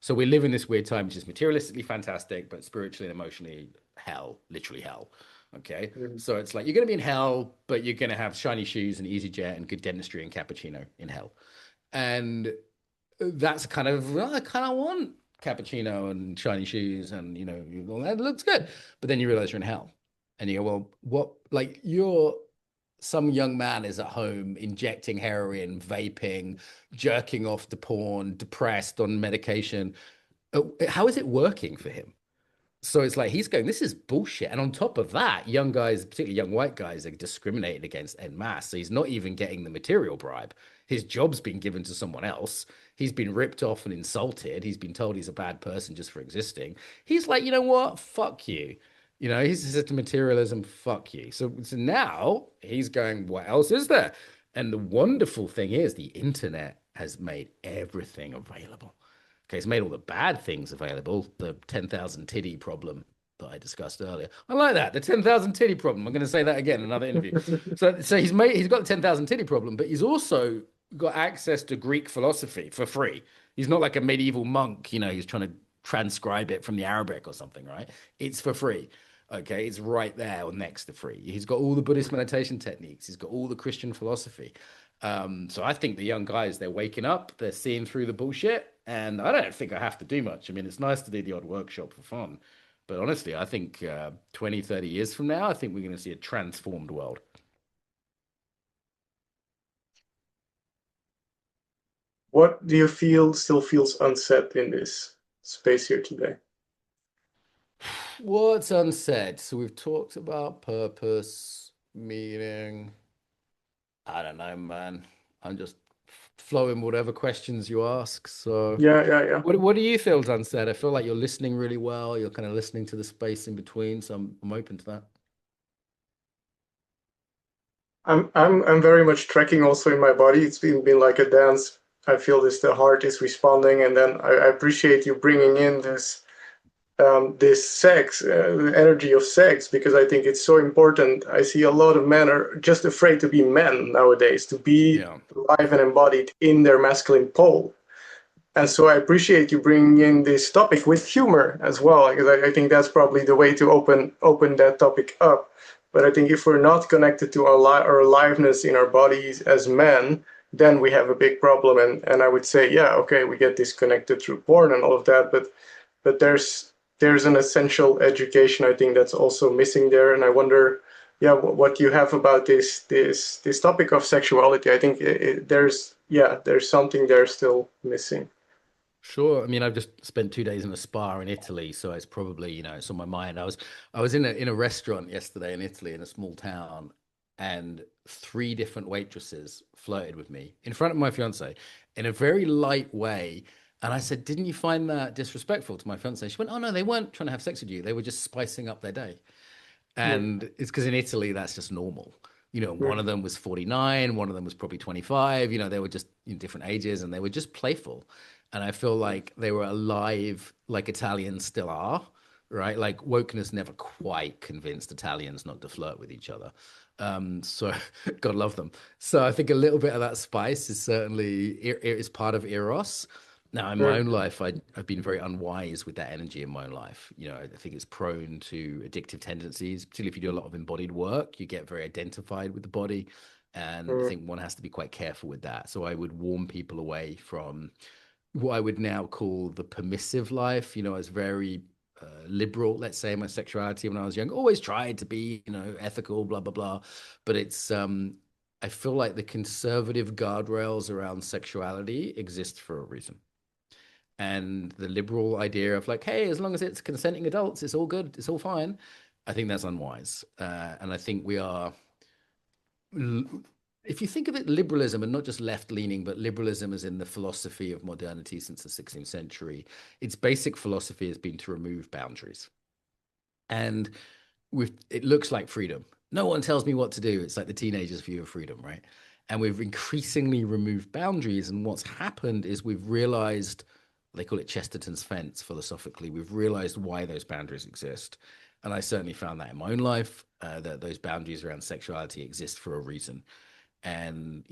So we live in this weird time, which is materialistically fantastic, but spiritually and emotionally hell, literally hell. Okay. Mm. So it's like you're going to be in hell, but you're going to have shiny shoes and EasyJet and good dentistry and cappuccino in hell. And that's kind of, well, I kind of want cappuccino and shiny shoes and, well, that looks good. But then you realize you're in hell. And you go, well, what, like some young man is at home injecting heroin, vaping, jerking off to porn, depressed on medication. How is it working for him? So it's like he's going, this is bullshit. And on top of that, young guys, particularly young white guys, are discriminated against en masse. So he's not even getting the material bribe. His job's been given to someone else. He's been ripped off and insulted. He's been told he's a bad person just for existing. He's like, you know what? Fuck you. He said to materialism, fuck you. So now he's going, what else is there? And the wonderful thing is the internet has made everything available. Okay, it's made all the bad things available. The 10,000 titty problem that I discussed earlier. I like that. The 10,000 titty problem. I'm going to say that again in another interview. So he's got the 10,000 titty problem, but he's also got access to Greek philosophy for free. He's not like a medieval monk, he's trying to transcribe it from the Arabic or something, right? It's for free. Okay, it's right there or next to free. He's got all the Buddhist meditation techniques. He's got all the Christian philosophy. So I think the young guys, they're waking up, they're seeing through the bullshit, and I don't think I have to do much. I mean, it's nice to do the odd workshop for fun, but honestly, I think 20, 30 years from now, I think we're going to see a transformed world. What do you feel still feels unsaid in this space here today? What's unsaid? So we've talked about purpose, meaning. I don't know, man. I'm just flowing whatever questions you ask. So, Yeah, yeah, yeah. what do you feel, unsaid? I feel like you're listening really well. You're kind of listening to the space in between, so I'm open to that. I'm very much tracking also in my body. It's been like a dance. I feel this, the heart is responding, and then I appreciate you bringing in this sex, the energy of sex, because I think it's so important. I see a lot of men are just afraid to be men nowadays, to be Yeah, alive and embodied in their masculine pole. And so I appreciate you bringing in this topic with humor as well, because I think that's probably the way to open that topic up. But I think if we're not connected to our aliveness in our bodies as men, then we have a big problem. And I would say, yeah, okay, we get disconnected through porn and all of that, but there's an essential education I think that's also missing there. And I wonder, yeah, what you have about this topic of sexuality. I think there's something there still missing. sure. I mean, I've just spent 2 days in a spa in Italy, so it's probably, it's on my mind. I was in a restaurant yesterday in Italy in a small town, and three different waitresses flirted with me in front of my fiance in a very light way. And I said, "Didn't you find that disrespectful to my fiance?" She went, "Oh no, they weren't trying to have sex with you. They were just spicing up their day." Mm, And it's because in Italy that's just normal. One mm, of them was 49, one of them was probably 25. They were just in different ages and they were just playful. And I feel like they were alive like Italians still are, right? Like wokeness never quite convinced Italians not to flirt with each other. So God love them. So I think a little bit of that spice is certainly it is part of Eros. Now, in my mm, own life, I've been very unwise with that energy in my own life. I think it's prone to addictive tendencies, particularly if you do a lot of embodied work, you get very identified with the body. And I mm, think one has to be quite careful with that. So I would warn people away from what I would now call the permissive life, as very liberal, let's say, in my sexuality when I was young. Always tried to be, ethical, blah blah blah. But I feel like the conservative guardrails around sexuality exist for a reason. And the liberal idea of like, hey, as long as it's consenting adults, it's all good, it's all fine. I think that's unwise. And I think we are, if you think of it, liberalism, and not just left leaning, but liberalism as in the philosophy of modernity since the 16th century, its basic philosophy has been to remove boundaries. And it looks like freedom. No one tells me what to do. It's like the teenager's view of freedom, right? And we've increasingly removed boundaries. And what's happened is we've realized, they call it Chesterton's fence philosophically, we've realized why those boundaries exist. And I certainly found that in my own life, that those boundaries around sexuality exist for a reason. And,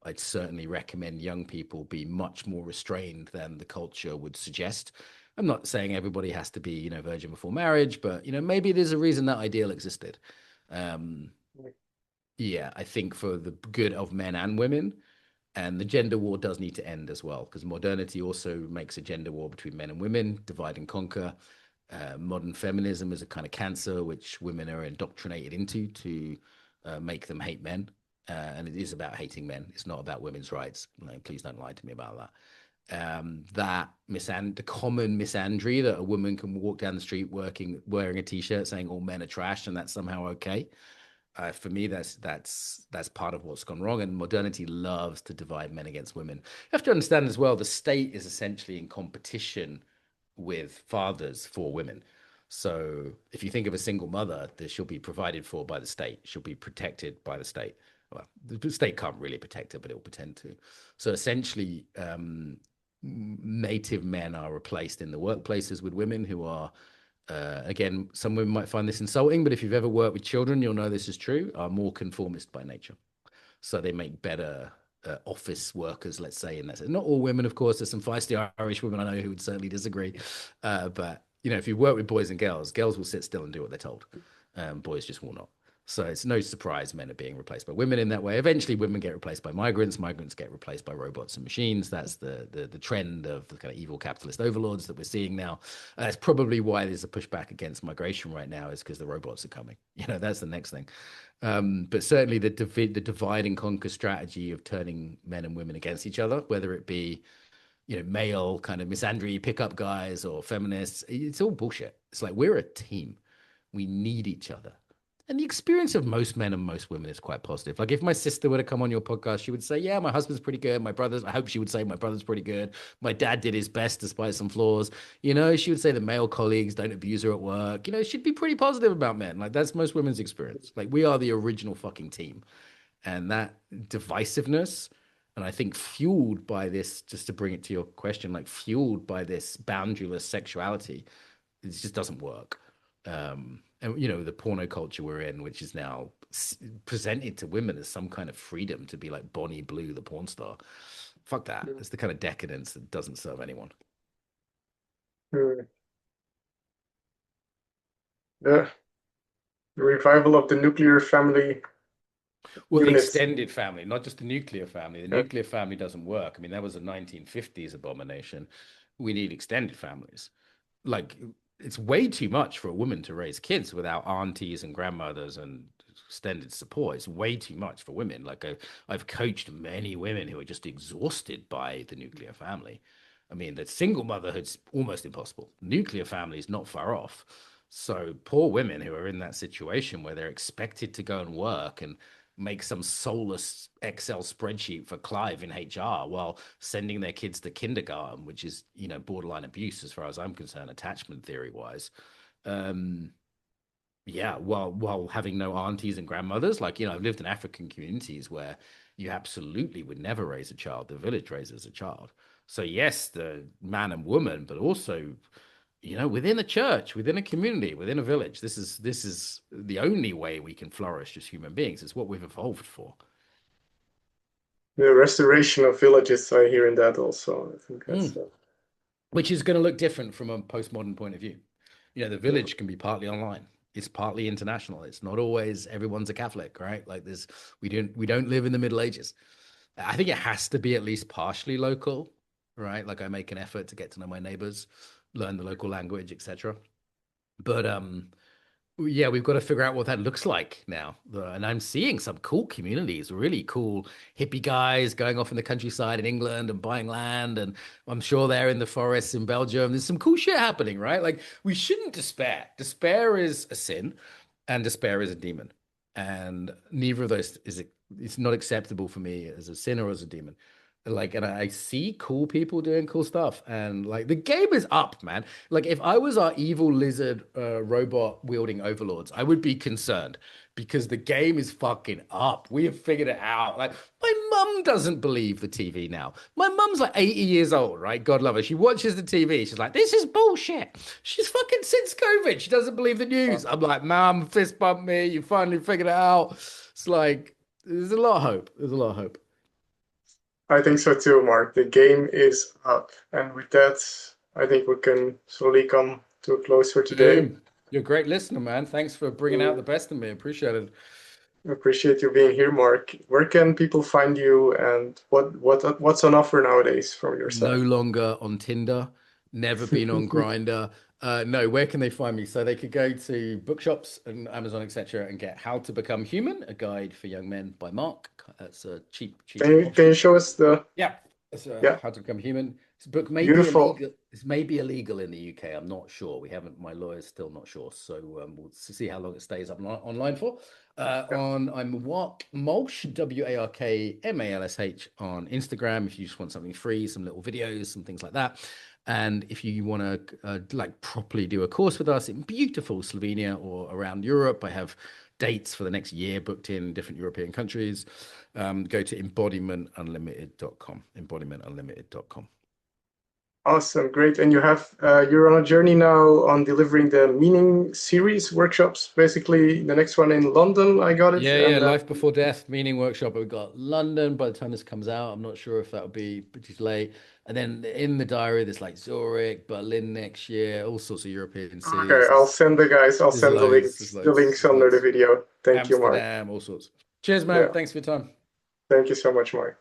I'd certainly recommend young people be much more restrained than the culture would suggest. I'm not saying everybody has to be, virgin before marriage, but, maybe there's a reason that ideal existed. Um, yeah, I think for the good of men and women, and the gender war does need to end as well, because modernity also makes a gender war between men and women, divide and conquer. Modern feminism is a kind of cancer which women are indoctrinated into to make them hate men. And it is about hating men. It's not about women's rights. Please don't lie to me about that. The common misandry that a woman can walk down the street wearing a t-shirt saying all men are trash and that's somehow okay. For me, that's part of what's gone wrong. And modernity loves to divide men against women. You have to understand as well, the state is essentially in competition with fathers for women. So if you think of a single mother, she'll be provided for by the state. She'll be protected by the state. Well, the state can't really protect her, but it'll pretend to. So essentially, native men are replaced in the workplaces with women who are, again, some women might find this insulting, but if you've ever worked with children, you'll know this is true, are more conformist by nature. So they make better office workers, let's say, in that sense. Not all women, of course. There's some feisty Irish women I know who would certainly disagree. But, if you work with boys and girls will sit still and do what they're told. Boys just will not. So it's no surprise men are being replaced by women in that way. Eventually, women get replaced by migrants. Migrants get replaced by robots and machines. That's the trend of the kind of evil capitalist overlords that we're seeing now. That's probably why there's a pushback against migration right now, is because the robots are coming. That's the next thing. But certainly the divide and conquer strategy of turning men and women against each other, whether it be, male kind of misandry pickup guys or feminists, it's all bullshit. It's like we're a team. We need each other. And the experience of most men and most women is quite positive. Like if my sister were to come on your podcast, she would say, yeah, my husband's pretty good. I hope she would say my brother's pretty good. My dad did his best despite some flaws. She would say the male colleagues don't abuse her at work. She'd be pretty positive about men. Like that's most women's experience. Like we are the original fucking team. And that divisiveness, and I think fueled by this, just to bring it to your question, like fueled by this boundaryless sexuality, it just doesn't work. And the porno culture we're in, which is now presented to women as some kind of freedom to be like Bonnie Blue, the porn star. Fuck that. It's the kind of decadence that doesn't serve anyone. The revival of the nuclear family Well, the units. extended family, not just the nuclear family. The Yeah. nuclear family doesn't work. I mean, that was a 1950s abomination. We need extended families. Like, it's way too much for a woman to raise kids without aunties and grandmothers and extended support. It's way too much for women. Like, I've coached many women who are just exhausted by the nuclear family. I mean, the single motherhood's almost impossible. Nuclear family is not far off. So poor women who are in that situation where they're expected to go and work and make some soulless Excel spreadsheet for Clive in HR while sending their kids to kindergarten, which is, borderline abuse as far as I'm concerned, attachment theory wise. Um, yeah, while having no aunties and grandmothers, like, I've lived in African communities where you absolutely would never raise a child. The village raises a child. So yes, the man and woman, but also, within a church, within a community, within a village, this is the only way we can flourish as human beings. It's what we've evolved for. The restoration of villages, I hear in that also. I think that's Which is going to look different from a postmodern point of view. The yeah. village can be partly online. It's partly international. It's not always everyone's a Catholic, right? Like we don't live in the Middle Ages. I think it has to be at least partially local, right? Like I make an effort to get to know my neighbors, learn the local language, etc. But yeah, we've got to figure out what that looks like now. And I'm seeing some cool communities, really cool hippie guys going off in the countryside in England and buying land. And I'm sure they're in the forests in Belgium. There's some cool shit happening, right? Like, we shouldn't despair. Despair is a sin, and despair is a demon. And neither of those is it's not acceptable for me as a sin or as a demon. Like, and I see cool people doing cool stuff, and like the game is up, man. Like, if I was our evil lizard robot wielding overlords, I would be concerned because the game is fucking up. We have figured it out. Like, my mum doesn't believe the TV now. My mum's like 80 years old, right? God love her. She watches the TV. She's like, this is bullshit. She's fucking since COVID. She doesn't believe the news. I'm like, mum, fist bump me. You finally figured it out. It's like, there's a lot of hope. There's a lot of hope. I think so too, Mark. The game is up. And with that, I think we can slowly come to a close for today. Boom. You're a great listener, man. Thanks for bringing out the best in me. Appreciate it. I appreciate you being here, Mark. Where can people find you, and what's on offer nowadays from your No side? longer on Tinder, never been on Grinder. No, where can they find me? So they could go to bookshops and Amazon, etc., and get How to Become Human, a guide for young men by Mark. That's a cheap Can you option. show us the? Yeah, it's Yeah, How to Become Human. This book may be beautiful. illegal. It's maybe illegal in the UK. I'm not sure. We haven't. My lawyer's still not sure. So we'll see how long it stays up online for. Yeah. I'm Wark Malsh, WARKMALSH on Instagram. If you just want something free, some little videos, some things like that. And if you want to like properly do a course with us in beautiful Slovenia or around Europe, I have dates for the next year booked in different European countries. Go to embodimentunlimited.com. Embodimentunlimited.com. Awesome, great. And you're on a journey now on delivering the meaning series workshops. Basically, the next one in London, I got it, Yeah, and Life Before Death meaning workshop. We've got London by the time this comes out. I'm not sure if that'll be pretty late. And then in the diary, there's like Zurich, Berlin next year, all sorts of European okay, cities. I'll There's send the loads, there's links, the loads, links there's under the loads. video. Thank you, Mark. Amsterdam, all sorts. Cheers, man. Yeah, Thanks for your time. thank you so much, Mark.